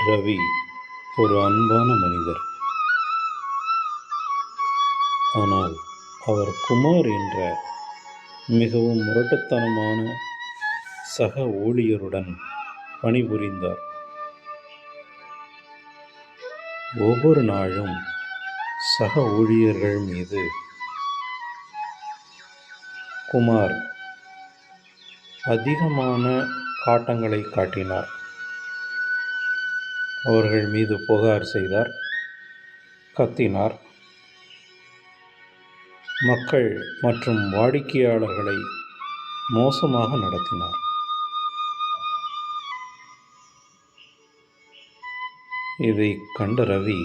ரவி ஒரு அன்பான மனிதர். ஆனால் அவர் குமார் என்ற மிகவும் முரட்டுத்தனமான சக ஊழியருடன் பணிபுரிந்தார். ஒவ்வொரு நாளும் சக ஊழியர்கள் மீது குமார் அதிகமான காட்டங்களை காட்டினார். அவர்கள் மீது புகார் செய்தார், கத்தினார். மக்கள் மற்றும் வாடிக்கையாளர்களை மோசமாக நடத்தினார். இதை கண்ட ரவி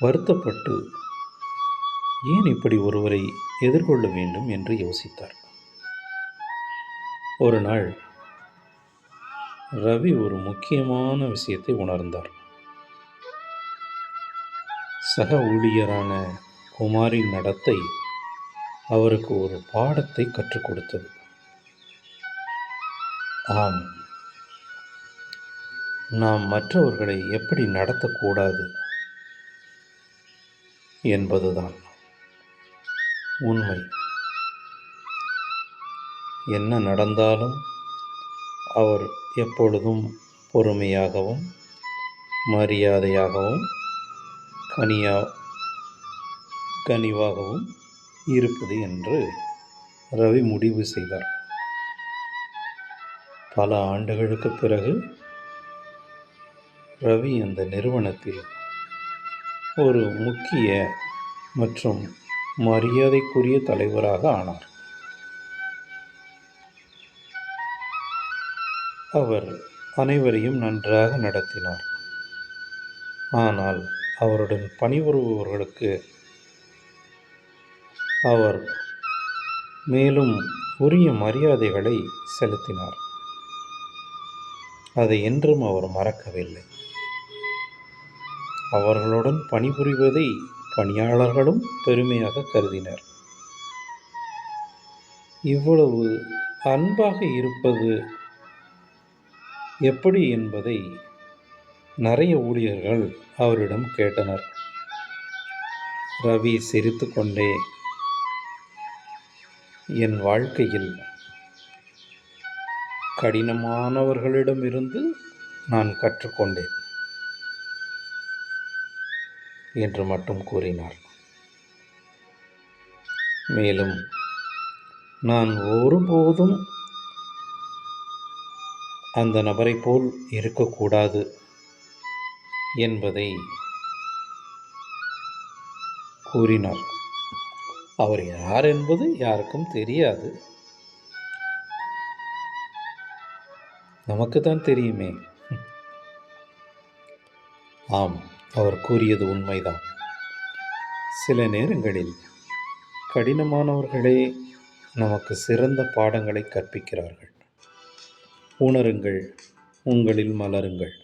வருத்தப்பட்டு ஏன் இப்படி ஒருவரை எதிர்கொள்ள வேண்டும் என்று யோசித்தார். ஒரு நாள் ரவி ஒரு முக்கியமான விஷயத்தை உணர்ந்தார். சக ஊழியரான குமாரின் நடத்தை அவருக்கு ஒரு பாடத்தை கற்றுக் கொடுத்தது. ஆம், நாம் மற்றவர்களை எப்படி நடத்தக்கூடாது என்பதுதான் உண்மை. என்ன நடந்தாலும் அவர் எப்பொழுதும் பொறுமையாகவும் மரியாதையாகவும் கனிவாகவும் இருப்பது என்று ரவி முடிவு செய்தார். பல ஆண்டுகளுக்கு பிறகு ரவி அந்த நிறுவனத்தில் ஒரு முக்கிய மற்றும் மரியாதைக்குரிய தலைவராக ஆனார். அவர் அனைவரையும் நன்றாக நடத்தினார். ஆனால் அவருடன் பணிபுரிபவர்களுக்கு அவர் மேலும் உரிய மரியாதைகளை செலுத்தினார். அதை என்றும் அவர் மறக்கவில்லை. அவர்களுடன் பணிபுரிவதை பணியாளர்களும் பெருமையாக கருதினர். இவ்வளவு அன்பாக இருப்பது எப்படி என்பதை நிறைய ஊழியர்கள் அவரிடம் கேட்டனர். ரவி சிரித்து கொண்டே, என் வாழ்க்கையில் கடினமானவர்களிடமிருந்து நான் கற்றுக்கொண்டேன் என்று மட்டும் கூறினார். மேலும் நான் ஒருபோதும் அந்த நபரை போல் இருக்கக்கூடாது என்பதை கூறினார். அவர் யார் என்பது யாருக்கும் தெரியாது, நமக்கு தான் தெரியுமே. ஆம், அவர் கூறியது உண்மைதான். சில நேரங்களில் கடினமானவர்களே நமக்கு சிறந்த பாடங்களை கற்பிக்கிறார்கள். உணருங்கள், உங்களில் மலருங்கள்.